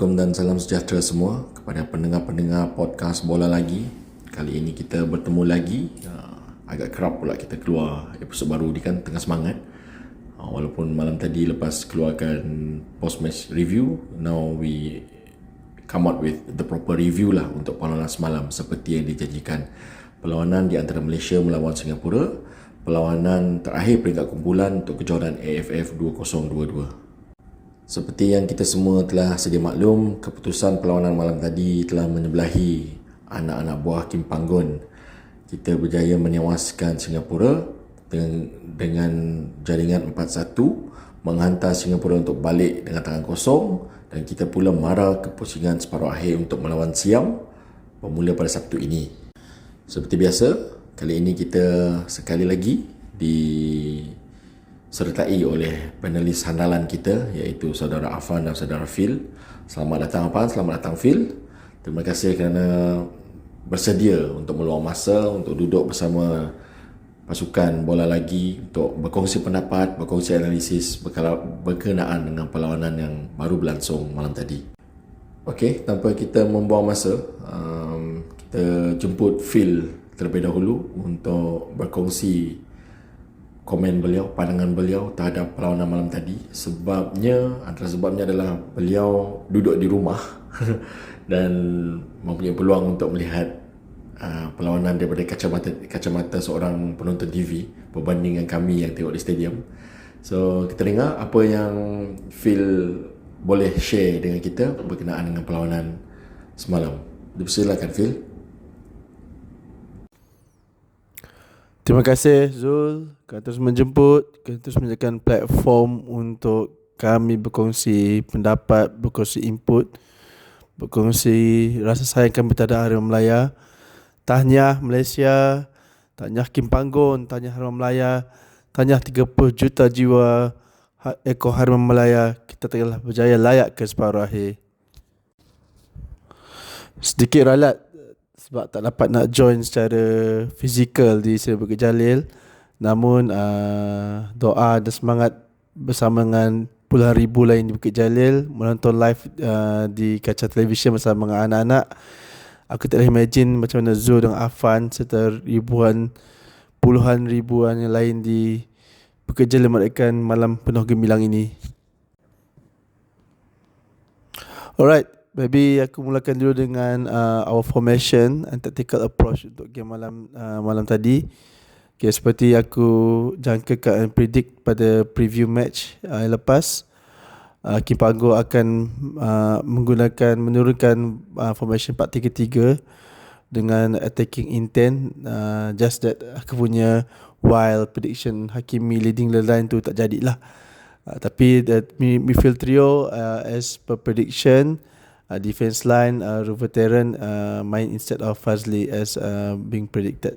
Assalamualaikum dan salam sejahtera semua kepada pendengar-pendengar podcast Bola Lagi. Kali ini kita bertemu lagi. Agak kerap pula kita keluar episod baru ni kan, tengah semangat. Walaupun malam tadi lepas keluarkan post-match review, now we come out with the proper review lah untuk perlawanan semalam seperti yang dijanjikan. Perlawanan di antara Malaysia melawan Singapura, perlawanan terakhir peringkat kumpulan untuk kejohanan AFF 2022. Seperti yang kita semua telah sedia maklum, keputusan perlawanan malam tadi telah menyebelahi anak-anak buah Kim Panggon. Kita berjaya menewaskan Singapura dengan jaringan 4-1, menghantar Singapura untuk balik dengan tangan kosong, dan kita pula mara kepusingan separuh akhir untuk melawan Siam bermula pada Sabtu ini. Seperti biasa, kali ini kita sekali lagi disertai oleh panelis handalan kita, iaitu saudara Afan dan saudara Phil. Selamat datang Afan, selamat datang Phil. Terima kasih kerana bersedia untuk meluang masa untuk duduk bersama pasukan Bola Lagi untuk berkongsi pendapat, berkongsi analisis berkenaan dengan perlawanan yang baru berlangsung malam tadi. Okey, tanpa kita membuang masa, kita jemput Phil terlebih dahulu untuk berkongsi komen beliau, pandangan beliau terhadap perlawanan malam tadi. Antara sebabnya adalah beliau duduk di rumah dan mempunyai peluang untuk melihat perlawanan daripada kacamata seorang penonton TV berbanding dengan kami yang tengok di stadium. So kita dengar apa yang Phil boleh share dengan kita berkenaan dengan perlawanan semalam. Dipersilakan Phil. Terima kasih Zul kerana terus menjemput, kerana terus menyediakan platform untuk kami berkongsi pendapat, berkongsi input, berkongsi rasa sayang kami terhadap Harimau Melaya. Tahniah Malaysia, tahniah Kim Panggon, tahniah Harimau Melaya, tahniah 30 juta jiwa ekor Harimau Melaya. Kita telah berjaya layak ke separuh akhir. Sedikit ralat sebab tak dapat nak join secara fizikal di Seri Bukit Jalil. Namun doa dan semangat bersama dengan puluhan ribu lain di Bukit Jalil menonton live di kaca televisyen bersama dengan anak-anak. Aku tak boleh imagine macam mana Zul dan Afan serta puluhan ribuan yang lain di Bukit Jalil merayakan malam penuh gemilang ini. Alright, maybe aku mulakan dulu dengan our formation and tactical approach untuk game malam tadi. Okay, seperti aku jangkakan and predict pada preview match yang lepas, Kim Panggon akan menurunkan formation 4-3-3 dengan attacking intent. Just that aku punya wild prediction Hakimi leading the line tu tak jadilah. Tapi that midfield trio as per prediction, defense line veteran main instead of Fazli as being predicted.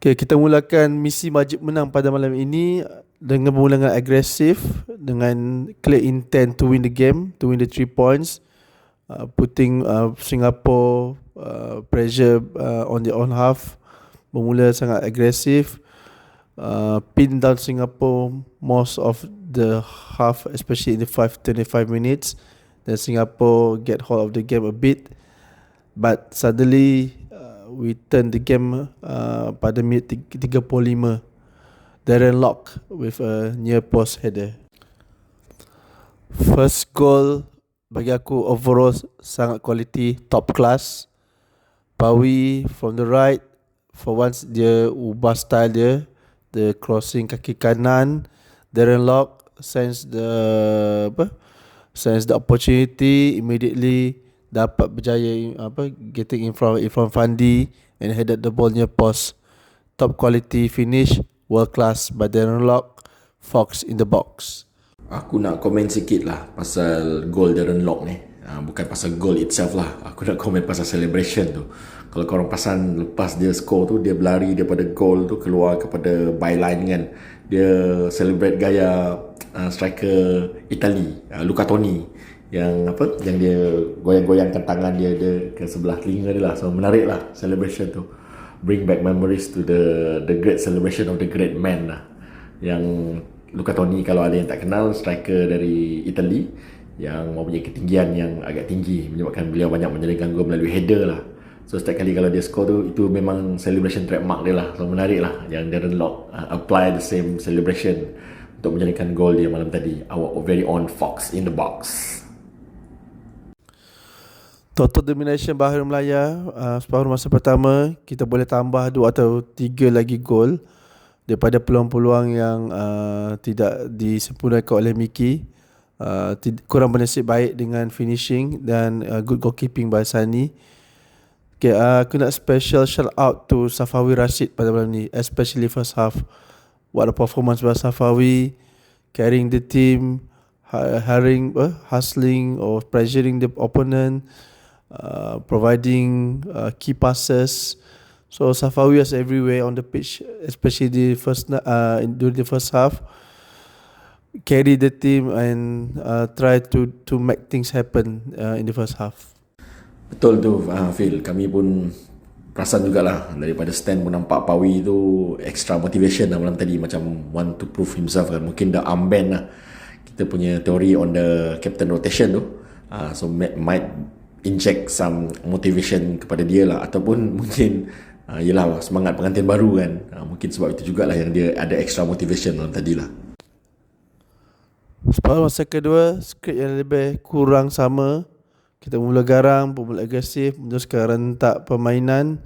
Okay, kita mulakan misi wajib menang pada malam ini dengan bermula agresif, dengan clear intent to win the game, to win the 3 points, putting Singapore pressure on the own half. Bermula sangat agresif, pin down Singapore most of the half, especially in the 25 minutes. Then Singapore get hold of the game a bit, but suddenly we turn the game pada minit 35. Darren Lock with a near post header. First goal bagi aku overall sangat quality, top class. Pawi from the right, for once dia ubah style dia, the crossing kaki kanan. Darren Lock sense the opportunity, immediately dapat berjaya getting in front Fandi and headed the ball near post. Top quality finish, world class by Darren Lock, Fox in the box. Aku nak komen sikit lah pasal gol Darren Lock ni. Bukan pasal gol itself lah. Aku nak komen pasal celebration tu. Kalau korang perasan lepas dia score tu, dia berlari daripada gol tu keluar kepada byline kan. Dia celebrate gaya striker Itali, Luca Toni, yang dia goyang-goyangkan tangan dia ke sebelah telinga dia lah. So menarik lah celebration tu. Bring back memories to the great celebration of the great man lah. Yang Luca Toni, kalau ada yang tak kenal, striker dari Italy yang mempunyai ketinggian yang agak tinggi, menyebabkan beliau banyak menjaringkan gol melalui header lah. So setiap kali kalau dia score tu, itu memang celebration trademark dia lah. So menarik lah yang Darren Lock apply the same celebration untuk menjaringkan gol dia malam tadi. Our very own Fox in the box. Total domination Bahru Melaya, separuh masa pertama kita boleh tambah 2 atau 3 lagi gol daripada peluang-peluang yang tidak disempurnakan oleh Miki. Kurang bernasib baik dengan finishing dan good goalkeeping by Sani. Okay, aku nak special shout out to Safawi Rashid pada malam ni, especially first half. What a performance by Safawi, carrying the team, hustling or pressuring the opponent, providing key passes. So Safawi was everywhere on the pitch, especially during the first half. Carry the team and try to make things happen in the first half. Betul tu Phil, kami pun perasan jugalah daripada stand pun nampak Pawi tu extra motivation lah malam tadi, macam want to prove himself kan. Mungkin dah armband lah kita punya teori on the captain rotation tu, so might inject some motivation kepada dia lah, ataupun mungkin yelah semangat pengantin baru kan, mungkin sebab itu jugalah yang dia ada extra motivation malam tadi lah. Separuh masa kedua, skrip yang lebih kurang sama. Kita mula garang, mula agresif, meneruskan rentak permainan.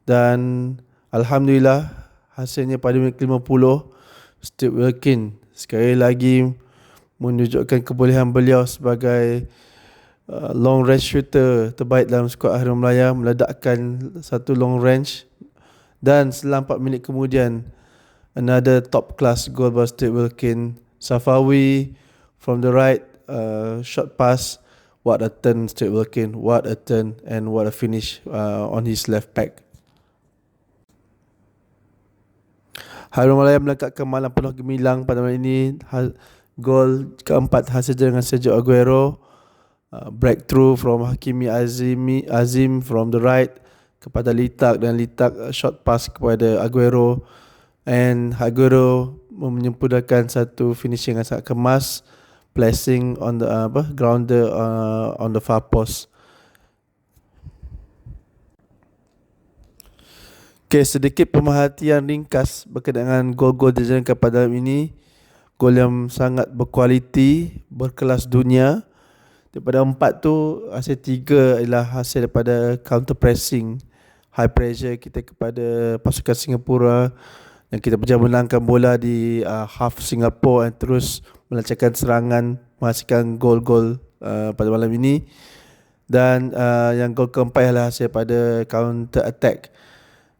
Dan Alhamdulillah hasilnya pada minit 50, Steve Wilkin sekali lagi menunjukkan kebolehan beliau sebagai long range shooter terbaik dalam skuad Harum Melaya, meledakkan satu long range. Dan selang 4 minit kemudian, another top class goal by Steve Wilkin. Safawi from the right, short pass. What a turn Steve Wilkin, what a turn, and what a finish on his left back. Harum Melaya melengkapkan malam penuh gemilang pada malam ini. Gol keempat hasil dengan Sergio Aguero. Breakthrough from Hakimi Azim from the right kepada Litak, dan Litak short pass kepada Aguero, and Aguero menyempurnakan satu finishing yang sangat kemas, placing on the grounder on the far post. Okay, sedikit pemerhatian ringkas berkaitan dengan gol-gol dijangka pada malam ini. Gol yang sangat berkualiti, berkelas dunia. Daripada 4 tu, hasil 3 adalah hasil daripada counter pressing, high pressure kita kepada pasukan Singapura, dan kita berjaya menangkan bola di half Singapura dan terus melancarkan serangan, menghasilkan gol-gol pada malam ini. Dan yang gol keempat adalah hasil pada counter attack.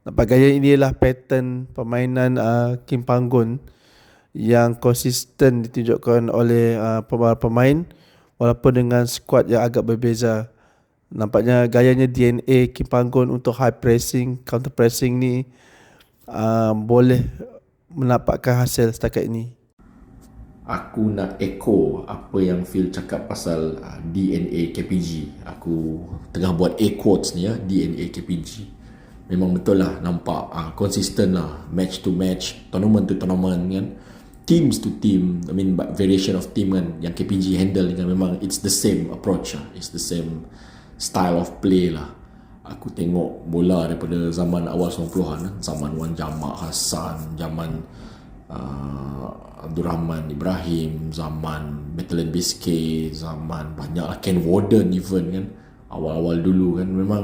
Nampak gaya ini adalah pattern permainan Kim Panggon yang konsisten ditunjukkan oleh pemain walaupun dengan skuad yang agak berbeza. Nampaknya gayanya DNA Kim Panggon untuk high pressing, counter pressing ni boleh menampakkan hasil setakat ini. Aku nak echo apa yang Phil cakap pasal DNA KPG. Aku tengah buat air quotes ni ya, DNA KPG. Memang betul lah, nampak konsisten lah, match to match, tournament to tournament kan, teams to team, I mean variation of team kan, yang KPG handle kan, memang it's the same approach lah, it's the same style of play lah. Aku tengok bola daripada zaman awal 90-an, zaman Wan Jamak Hassan, zaman Abdul Rahman Ibrahim, zaman Battalion Biscay, zaman banyaklah Ken Warden even kan, awal-awal dulu kan. Memang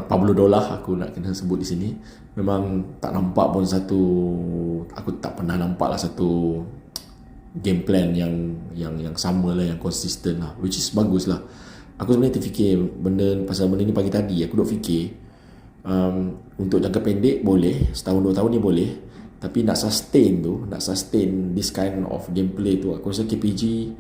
Pablo Dolah aku nak kena sebut di sini. Memang tak nampak pun satu, aku tak pernah nampak lah satu game plan yang sama lah, yang konsisten lah, which is bagus lah. Aku sebenarnya terfikir pasal benda ni pagi tadi. Aku duk fikir untuk jangka pendek boleh, setahun 2 tahun ni boleh, tapi nak sustain this kind of gameplay tu, aku rasa KPG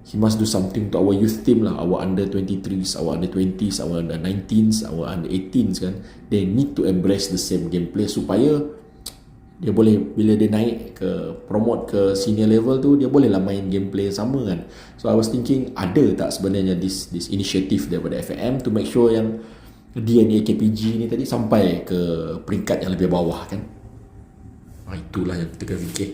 he must do something to our youth team lah, our under 23s, our under 20s, our under 19s, our under 18s kan. They need to embrace the same gameplay supaya dia boleh, bila dia naik ke promote ke senior level tu, dia boleh lah main gameplay sama kan. So I was thinking, ada tak sebenarnya this initiative daripada FAM to make sure yang DNA KPG ni tadi sampai ke peringkat yang lebih bawah kan. Itulah yang kita kena fikir.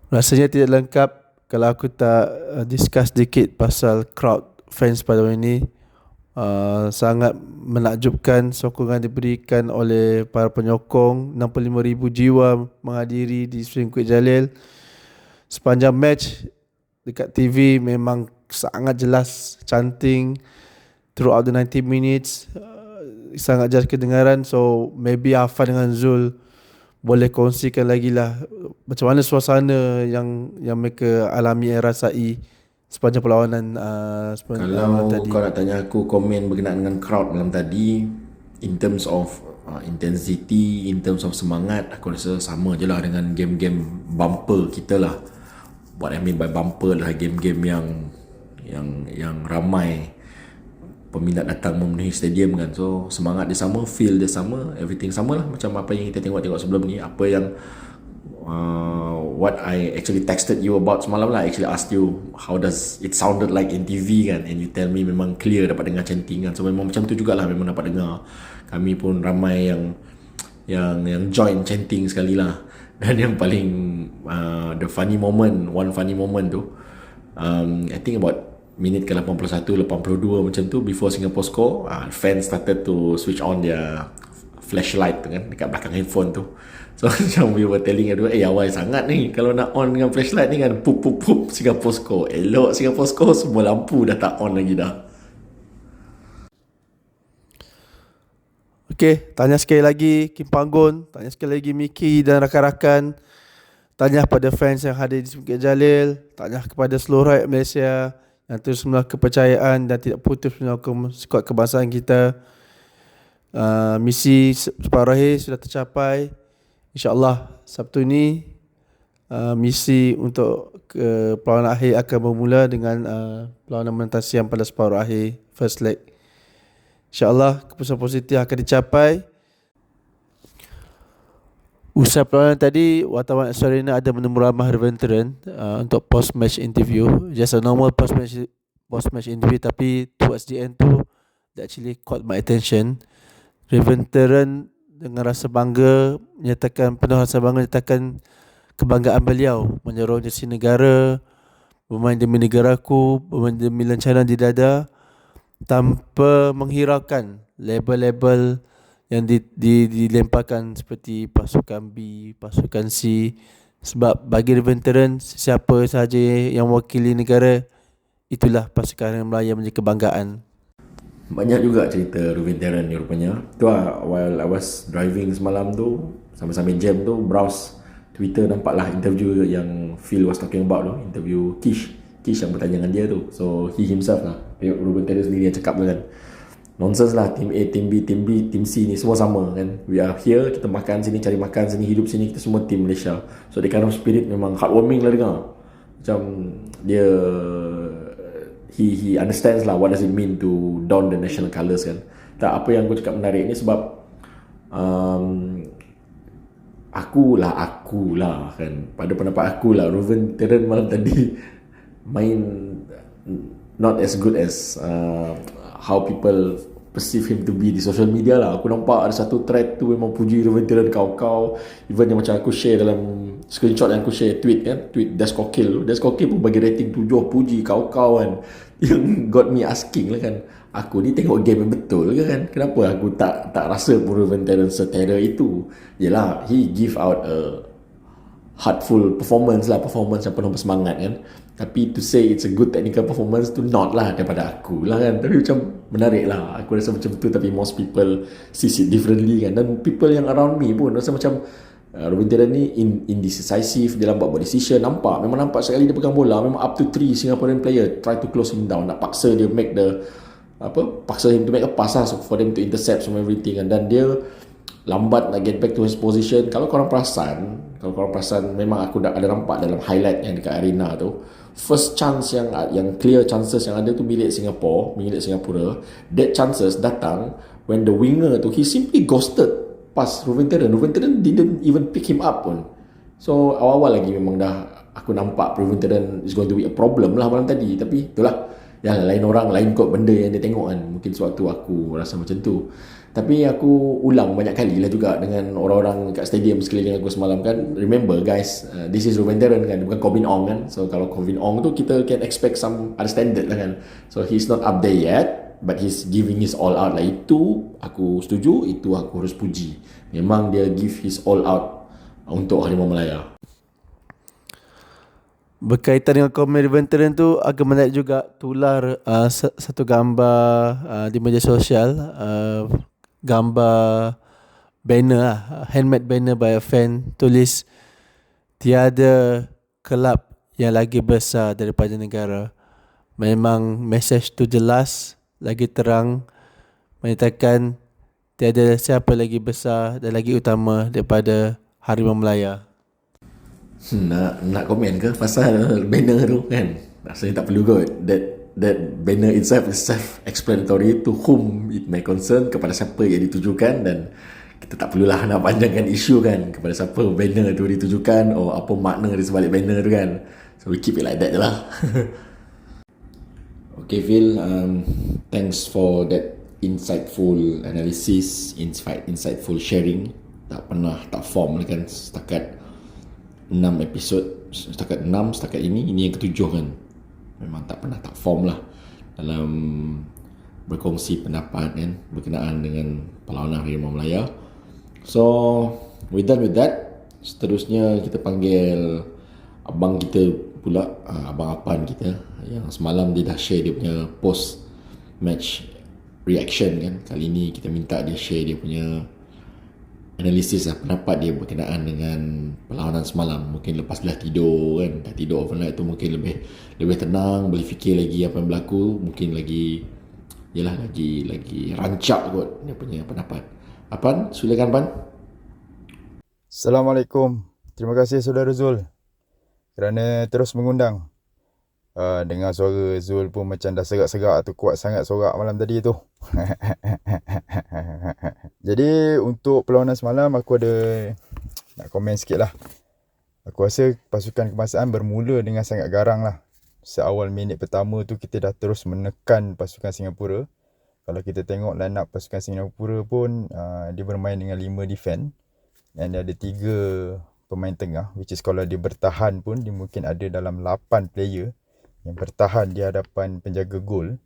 Rasanya tidak lengkap kalau aku tak discuss sedikit pasal crowd fans pada malam ini. Sangat menakjubkan sokongan diberikan oleh para penyokong. 65,000 jiwa menghadiri di Sirkuit Jalil. Sepanjang match dekat TV memang sangat jelas chanting throughout the 90 minutes. Sangat jelas kedengaran. So maybe Afan dengan Zul boleh kongsikan lagi lah macam mana suasana yang mereka alami rasai sepanjang perlawanan sepanjang perlawanan Kalau tadi. kau nak tanya aku komen berkenaan dengan crowd malam tadi, in terms of intensity, in terms of semangat, aku rasa sama je lah dengan game-game bumper kita lah. What I mean by bumper adalah game-game yang ramai peminat datang memenuhi stadium kan. So semangat dia sama, feel dia sama, everything sama lah macam apa yang kita tengok sebelum ni. Apa yang what I actually texted you about semalam lah, I actually asked you how does it sounded like in TV kan, and you tell me memang clear dapat dengar chanting kan. So memang macam tu jugalah, memang dapat dengar. Kami pun ramai yang join chanting sekali lah. Dan yang paling the funny moment, one funny moment tu, I think about minit ke 81, 82 macam tu, before Singapore score, fans started to switch on their flashlight tu kan, dekat belakang handphone tu. So macam we were telling everyone, awal sangat ni kalau nak on dengan flashlight ni kan, pup pup pup, Singapore score. Elok Singapore score, semua lampu dah tak on lagi dah. Okay, tanya sekali lagi Kim Panggun, tanya sekali lagi Miki dan rakan-rakan, tanya kepada fans yang hadir di Bukit Jalil, tanya kepada seluruh rakyat Malaysia yang terus menaruh kepercayaan dan tidak putus menyokong skuad kebangsaan kita. Misi separuh akhir sudah tercapai. InsyaAllah Sabtu ini misi untuk perlawanan akhir akan bermula dengan perlawanan mentasian pada separuh akhir first leg. InsyaAllah keputusan positif akan dicapai. Usai perlawanan tadi, wartawan Extra Arena ada menemu ramah veteran untuk post match interview. Just a normal post match interview, tapi towards the end tu that actually caught my attention. Veteran dengan rasa bangga penuh rasa bangga menyatakan kebanggaan beliau menyorong jersey negara, bermain demi negaraku, bermain demi lancaran di dada, tanpa menghiraukan label-label yang dilemparkan seperti pasukan B, pasukan C. Sebab bagi veteran, siapa sahaja yang mewakili negara, itulah pasukan Melayu menjadi kebanggaan. Banyak juga cerita veteran ni rupanya. Tu lah, while I was driving semalam tu, sambil-sambil jam tu, browse Twitter, nampaklah interview yang Phil was talking about tu, interview Kish yang bertanya dengan dia tu. So he himself lah, Ruben Terrell sendiri yang cakap tu kan, nonsense lah, team A, team B, team C ni semua sama kan. We are here, kita makan sini, cari makan sini, hidup sini, kita semua team Malaysia. So the kind of spirit memang heartwarming lah dengar. Macam dia he understands lah what does it mean to don the national colours kan. Tak, apa yang aku cakap menarik ni sebab akulah kan, pada pendapat akulah, Ruben Terrell malam tadi main not as good as how people perceive him to be di social media lah. Aku nampak ada satu thread tu memang puji veteran kau-kau, even yang macam aku share dalam screenshot yang aku share tweet Deskokil pun bagi rating 7, puji kau-kau kan. Yang got me asking lah kan, aku ni tengok game yang betul ke kan, kenapa aku tak rasa pun veteran seterror itu. Yelah, he give out a heartful performance yang penuh bersemangat kan. Tapi to say it's a good technical performance tu not lah daripada aku lah kan. Tapi macam menarik lah, aku rasa macam tu. Tapi most people see it differently kan. Dan people yang around me pun rasa macam Ruben Terrell ni indecisive dalam buat decision. Memang nampak sekali dia pegang bola, memang up to 3 Singaporean player try to close him down, nak paksa dia paksa him to make a pass lah, for them to intercept from everything kan. Dan dia lambat nak get back to his position. Kalau korang perasan, memang aku dah ada nampak dalam highlight yang dekat arena tu, first chance yang clear chances yang ada tu milik Singapura. That chances datang when the winger tu, he simply ghosted pas Ruben Terrell didn't even pick him up pun. So awal-awal lagi memang dah aku nampak Ruben Terrell is going to be a problem lah malam tadi. Tapi itulah, Ya lain orang, lain kot benda yang dia tengok kan. Mungkin sewaktu aku rasa macam tu. Tapi aku ulang banyak kali lah juga dengan orang-orang kat stadium sekeliling aku semalam kan. Remember guys, this is Ruben Darren kan, bukan Corbin Ong kan. So kalau Corbin Ong tu kita can expect some other standard lah kan. So he's not up there yet, but he's giving his all out lah. Itu aku setuju, itu aku harus puji. Memang dia give his all out untuk Harimau Malaya. Berkaitan dengan komen veteran tu, agak menarik juga tular satu gambar di media sosial, gambar banner lah, handmade banner by a fan, tulis tiada kelab yang lagi besar daripada negara. Memang message tu jelas, lagi terang, menyatakan tiada siapa lagi besar dan lagi utama daripada Harimau Melaya. Nak komen ke pasal banner tu kan? Rasanya tak perlu kot. That banner itself is self-explanatory to whom it may concern, kepada siapa yang ditujukan, dan kita tak perlulah nak panjangkan isu kan kepada siapa banner tu ditujukan atau apa makna di sebalik banner tu kan. So we keep it like that je lah. Okay Phil, thanks for that insightful analysis, insightful sharing. Tak form lah kan, setakat 6 episod, setakat ini yang ketujuh kan. Memang tak form lah dalam berkongsi pendapat kan berkenaan dengan perlawanan Harimau Melaya. So with that, seterusnya kita panggil abang kita pula, abang Apan kita, yang semalam dia dah share dia punya post match reaction kan. Kali ni kita minta dia share dia punya analisis lah, pendapat dia berkenaan dengan perlawanan semalam. Mungkin lepas dah tidur kan, dah tidur overnight tu mungkin lebih tenang, boleh fikir lagi apa yang berlaku, mungkin lagi rancak kot dia punya pendapat. Apan, silakan Pan. Assalamualaikum. Terima kasih Saudara Zul kerana terus mengundang. Dengar suara Zul pun macam dah serak-serak tu, kuat sangat sorak malam tadi tu. Jadi untuk perlawanan semalam aku ada nak komen sikit lah. Aku rasa pasukan kebangsaan bermula dengan sangat garang lah. Seawal minit pertama tu kita dah terus menekan pasukan Singapura. Kalau kita tengok line up pasukan Singapura pun dia bermain dengan 5 defend. Dan dia ada 3 pemain tengah, which is kalau dia bertahan pun dia mungkin ada dalam 8 player yang bertahan di hadapan penjaga gol.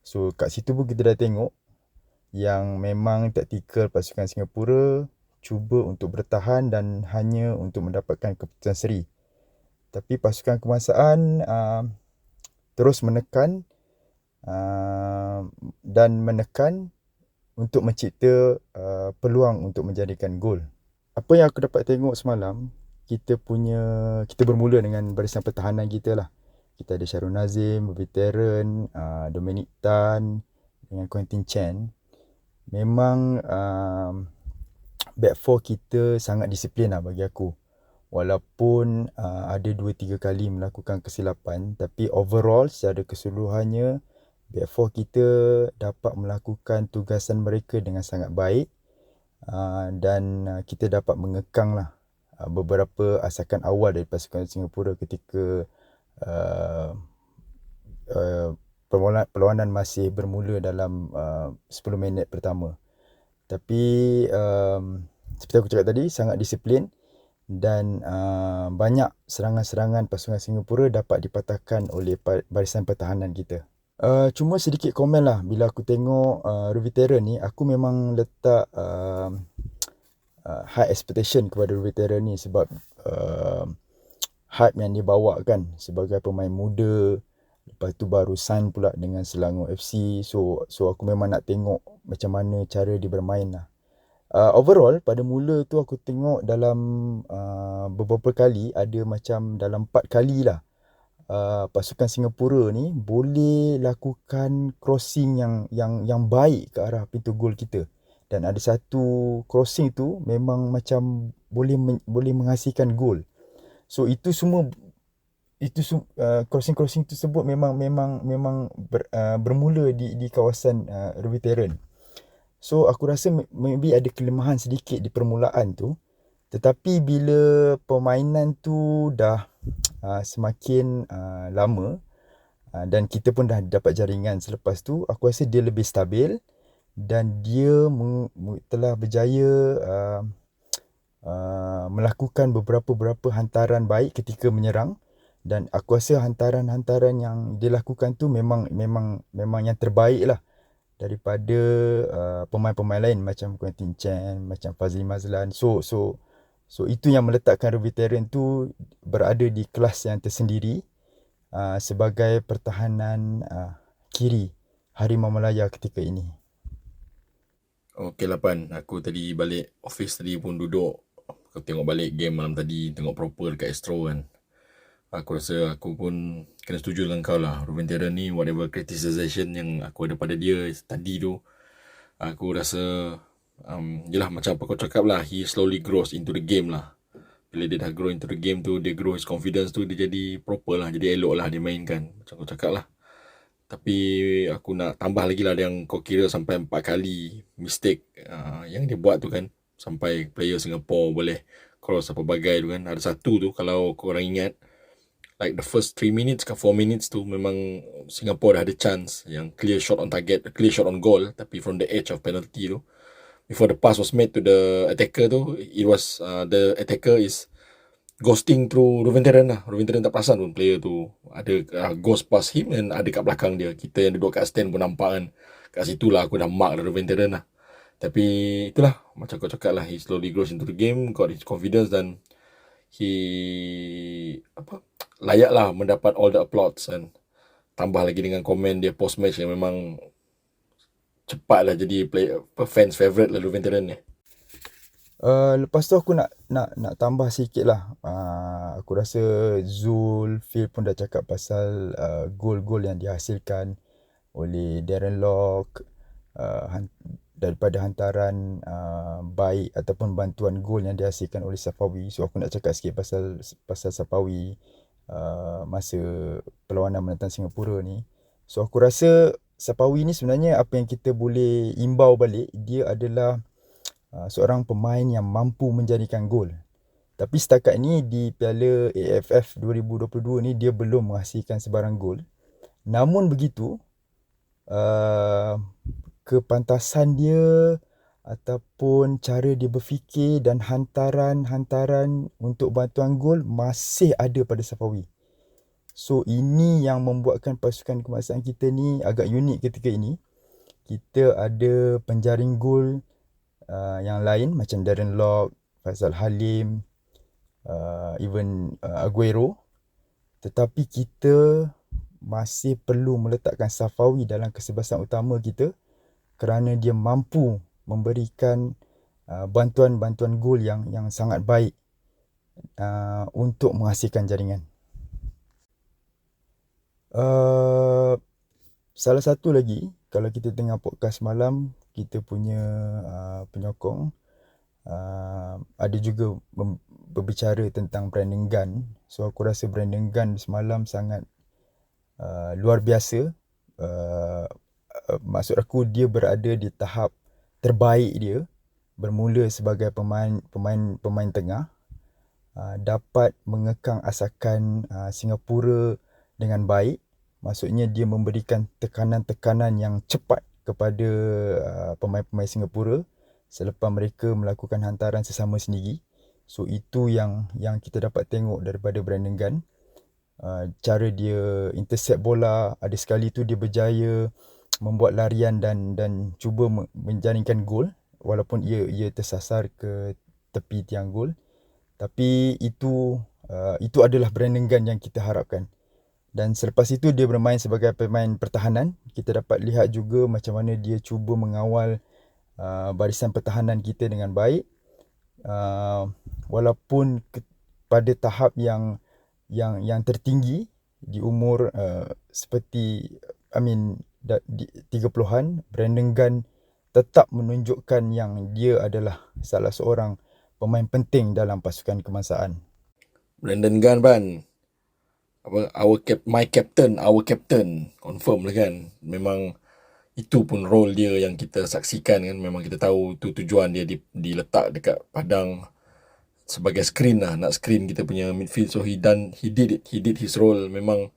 So kat situ pun kita dah tengok yang memang taktikal pasukan Singapura cuba untuk bertahan dan hanya untuk mendapatkan keputusan seri. Tapi pasukan kebangsaan terus menekan dan menekan untuk mencipta peluang untuk menjadikan gol. Apa yang aku dapat tengok semalam, kita bermula dengan barisan pertahanan kita lah. Kita ada Syarul Nazim, veteran, Dominic Tan dengan Quentin Chen. Memang back four kita sangat disiplin lah bagi aku. Walaupun ada 2-3 kali melakukan kesilapan, tapi overall secara keseluruhannya back four kita dapat melakukan tugasan mereka dengan sangat baik. Dan kita dapat mengekang lah beberapa asakan awal dari pasukan Singapura ketika perlawanan masih bermula dalam 10 minit pertama. Tapi seperti aku cakap tadi, sangat disiplin dan banyak serangan-serangan pasukan Singapura dapat dipatahkan oleh barisan pertahanan kita. Cuma sedikit komen lah, bila aku tengok veteran ni, aku memang letak high expectation kepada veteran ni sebab hype yang dia bawa kan sebagai pemain muda, lepas tu baru sign pula dengan Selangor FC. So aku memang nak tengok macam mana cara dia bermain lah. Overall pada mula tu aku tengok dalam beberapa kali, ada macam dalam 4 kali lah pasukan Singapura ni boleh lakukan crossing yang baik ke arah pintu gol kita. Dan ada satu crossing tu memang macam boleh menghasilkan gol. So itu semua crossing tersebut memang bermula di kawasan veteran. So aku rasa maybe ada kelemahan sedikit di permulaan tu. Tetapi bila permainan tu dah semakin lama, Dan kita pun dah dapat jaringan selepas tu. Aku rasa dia lebih stabil dan dia telah berjaya melakukan beberapa hantaran baik ketika menyerang, dan aku rasa hantaran-hantaran yang dia lakukan tu memang yang terbaik lah daripada pemain-pemain lain macam Quentin Chen, macam Fazli Mazlan. So itu yang meletakkan Mkhitaryan tu berada di kelas yang tersendiri sebagai pertahanan kiri Harimau Malaya ketika ini. Okey lah Pan, aku tadi balik office tadi pun duduk, aku tengok balik game malam tadi, tengok proper dekat Astro kan. Aku rasa aku pun kena setuju dengan kau lah. Mkhitaryan ni whatever criticization yang aku ada pada dia tadi tu, aku rasa yelah macam apa kau cakap lah, he slowly grows into the game lah. Bila dia dah grow into the game tu, dia grow his confidence tu, dia jadi proper lah, jadi elok lah dia mainkan, macam kau cakap lah. Tapi aku nak tambah lagi lah yang kau kira sampai 4 kali mistake yang dia buat tu kan, sampai player Singapore boleh cross apa bagai tu kan. Ada satu tu kalau korang ingat, like the first 3 minutes ke 4 minutes tu memang Singapore dah ada chance yang clear shot on target, clear shot on goal, tapi from the edge of penalty tu, before the pass was made to the attacker tu, it was the attacker is ghosting through Mkhitaryan lah. Mkhitaryan tak perasan pun player tu ada ghost past him dan ada kat belakang dia. Kita yang duduk kat stand pun nampak kan. Kat situ lah aku dah mark Mkhitaryan lah. Tapi itulah, macam kau cakap lah, he slowly grows into the game, got his confidence, dan he layak lah mendapat all the applause kan. Tambah lagi dengan komen dia post match yang memang cepat lah jadi fans favourite lah Mkhitaryan ni. Lepas tu aku nak tambah sikit lah. Aku rasa Zul, Phil pun dah cakap pasal gol-gol yang dihasilkan oleh Darren Lock daripada hantaran baik ataupun bantuan gol yang dihasilkan oleh Safawi. So aku nak cakap sikit pasal Safawi masa perlawanan menentang Singapura ni. So aku rasa Safawi ni sebenarnya apa yang kita boleh imbau balik, dia adalah seorang pemain yang mampu menjadikan gol. Tapi setakat ni di Piala AFF 2022 ni dia belum menghasilkan sebarang gol. Namun begitu, kepantasan dia ataupun cara dia berfikir dan hantaran untuk bantuan gol masih ada pada Safawi. So ini yang membuatkan pasukan kebangsaan kita ni agak unik ketika ini. Kita ada penjaring gol yang lain macam Darren Lock, Faisal Halim, even Aguero. Tetapi kita masih perlu meletakkan Safawi dalam kesebelasan utama kita kerana dia mampu memberikan bantuan-bantuan gol yang sangat baik untuk menghasilkan jaringan. Salah satu lagi, kalau kita tengok podcast malam, kita punya penyokong ada juga berbicara tentang Brandon Gunn. So aku rasa Brandon Gunn semalam sangat luar biasa. Maksud aku dia berada di tahap terbaik dia, bermula sebagai pemain tengah, dapat mengekang asakan Singapura dengan baik. Maksudnya dia memberikan tekanan-tekanan yang cepat kepada pemain-pemain Singapura selepas mereka melakukan hantaran sesama sendiri. So itu yang kita dapat tengok daripada Brandon Gunn. Cara dia intercept bola, ada sekali tu dia berjaya membuat larian dan cuba menjaringkan gol walaupun ia tersasar ke tepi tiang gol. Tapi itu adalah Brandon Gunn yang kita harapkan. Dan selepas itu dia bermain sebagai pemain pertahanan. Kita dapat lihat juga macam mana dia cuba mengawal barisan pertahanan kita dengan baik. Walaupun pada tahap yang tertinggi di umur seperti di 30-an, Brandon Gunn tetap menunjukkan yang dia adalah salah seorang pemain penting dalam pasukan kebangsaan. Brandon Gunn Ban, my captain, our captain, confirm lah kan. Memang itu pun role dia yang kita saksikan kan. Memang kita tahu tu tujuan dia diletak dekat padang sebagai screen lah, nak screen kita punya midfield. So he did his role memang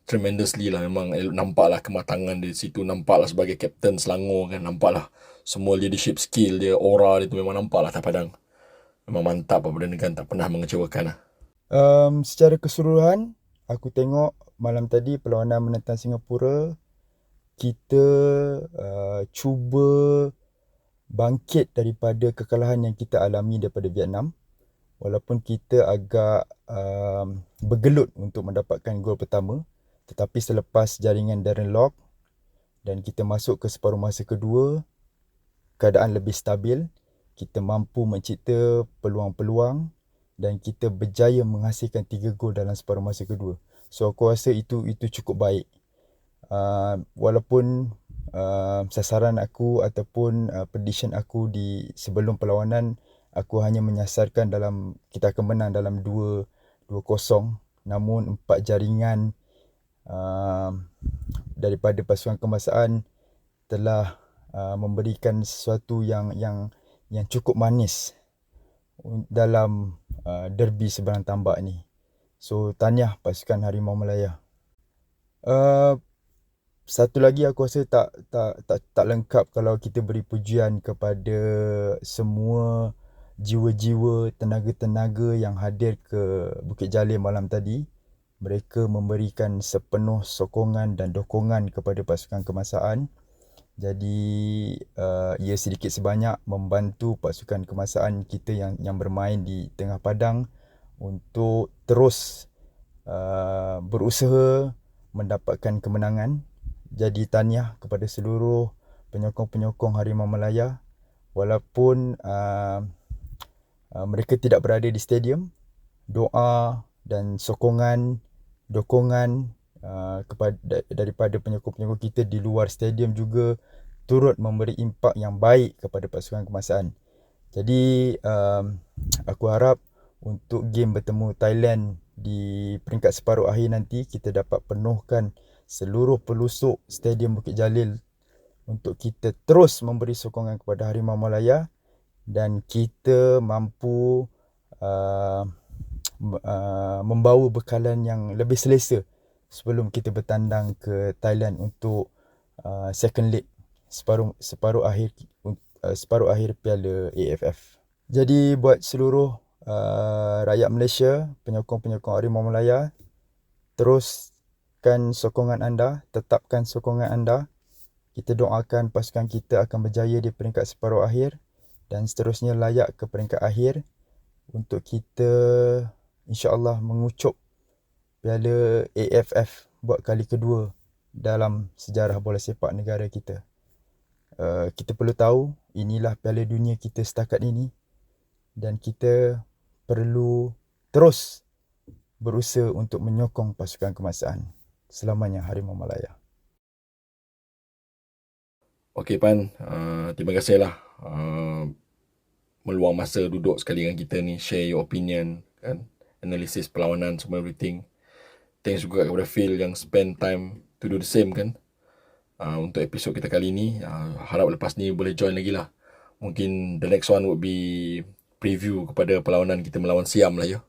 tremendously lah. Memang nampaklah kematangan di situ, nampaklah sebagai kapten Selangor kan, nampaklah semua leadership skill dia, aura dia tu memang nampaklah atas padang. Memang mantap apa benda ni kan, tak pernah mengecewakan lah. Secara keseluruhan, aku tengok malam tadi perlawanan menentang Singapura, kita cuba bangkit daripada kekalahan yang kita alami daripada Vietnam. Walaupun kita agak bergelut untuk mendapatkan gol pertama, tetapi selepas jaringan Darren Lock dan kita masuk ke separuh masa kedua, keadaan lebih stabil, kita mampu mencipta peluang-peluang dan kita berjaya menghasilkan 3 gol dalam separuh masa kedua. So aku rasa itu cukup baik. Walaupun sasaran aku ataupun prediction aku di sebelum perlawanan, aku hanya menyasarkan kita akan menang dalam 2-0, namun 4 jaringan daripada pasukan kebangsaan telah memberikan sesuatu yang cukup manis dalam derby seberang tambak ni. So tahniah pasukan Harimau Malaya. Satu lagi aku rasa tak lengkap kalau kita beri pujian kepada semua jiwa-jiwa, tenaga-tenaga yang hadir ke Bukit Jalil malam tadi. Mereka memberikan sepenuh sokongan dan dokongan kepada pasukan kebangsaan. Jadi ia sedikit sebanyak membantu pasukan kebangsaan kita yang bermain di tengah padang untuk terus berusaha mendapatkan kemenangan. Jadi tahniah kepada seluruh penyokong-penyokong Harimau Malaya. Walaupun mereka tidak berada di stadium, doa dan dokongan daripada penyokong-penyokong kita di luar stadium juga turut memberi impak yang baik kepada pasukan kebangsaan. Jadi aku harap untuk game bertemu Thailand di peringkat separuh akhir nanti, kita dapat penuhkan seluruh pelusuk Stadium Bukit Jalil untuk kita terus memberi sokongan kepada Harimau Malaya dan kita mampu membawa bekalan yang lebih selesa sebelum kita bertandang ke Thailand untuk second leg separuh akhir Piala AFF. Jadi buat seluruh rakyat Malaysia, penyokong-penyokong Harimau Malaya, teruskan sokongan anda, tetapkan sokongan anda. Kita doakan pasukan kita akan berjaya di peringkat separuh akhir dan seterusnya layak ke peringkat akhir untuk kita insya-Allah mengucup Piala AFF buat kali kedua dalam sejarah bola sepak negara kita. Kita perlu tahu inilah Piala Dunia kita setakat ini dan kita perlu terus berusaha untuk menyokong pasukan kebangsaan. Selamanya Harimau Malaya. Okey Pan, terima kasih lah meluang masa duduk sekali dengan kita ni, share your opinion kan, analisis perlawanan semua everything. Thanks juga kepada Phil yang spend time to do the same kan. Untuk episod kita kali ni, harap lepas ni boleh join lagi lah. Mungkin the next one would be preview kepada perlawanan kita melawan Siam lah ya.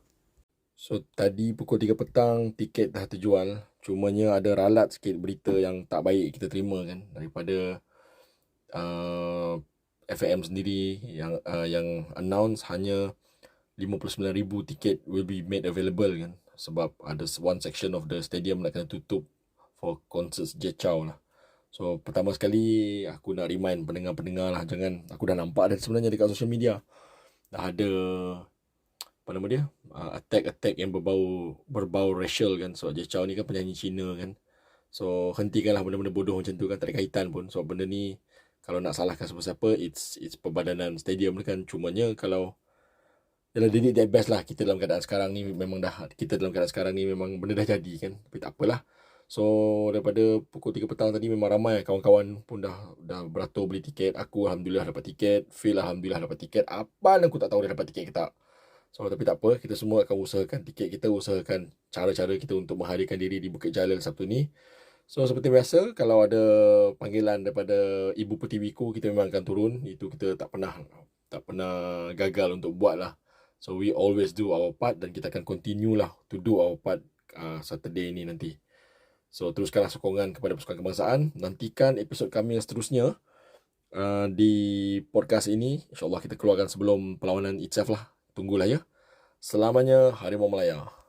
So tadi pukul 3 petang tiket dah terjual. Cumanya ada ralat sikit berita yang tak baik kita terima kan daripada FAM sendiri yang announce hanya 59,000 tiket will be made available kan, sebab ada one section of the stadium nak kena tutup for concerts Jechau lah. So pertama sekali aku nak remind pendengar-pendengar lah, jangan, aku dah nampak dah sebenarnya dekat social media dah ada apa nama dia, attack yang berbau racial kan. So Jechau ni kan penyanyi Cina kan, so hentikanlah benda-benda bodoh macam tu kan, tak ada kaitan pun. So benda ni kalau nak salahkan siapa-siapa, it's perbadanan stadium ni kan. Cumanya kalau they did their best lah. Kita dalam keadaan sekarang ni memang benda dah jadi kan, tapi tak apalah. So daripada pukul 3 petang tadi memang ramai kawan-kawan pun dah beratur beli tiket. Aku alhamdulillah dapat tiket, Phil alhamdulillah dapat tiket. Apaan aku tak tahu dia dapat tiket ke tak. So tapi tak apa, kita semua akan usahakan tiket kita, usahakan cara-cara kita untuk menghadirkan diri di Bukit Jalil Sabtu ni. So seperti biasa, kalau ada panggilan daripada Ibu Pertiwiku, kita memang akan turun. Itu kita tak pernah gagal untuk buat lah. So we always do our part dan kita akan continue lah to do our part Saturday ni nanti. So teruskanlah sokongan kepada pasukan kebangsaan. Nantikan episod kami yang seterusnya di podcast ini. InsyaAllah kita keluarkan sebelum perlawanan itself lah. Tunggulah ya. Selamanya Harimau Malaya.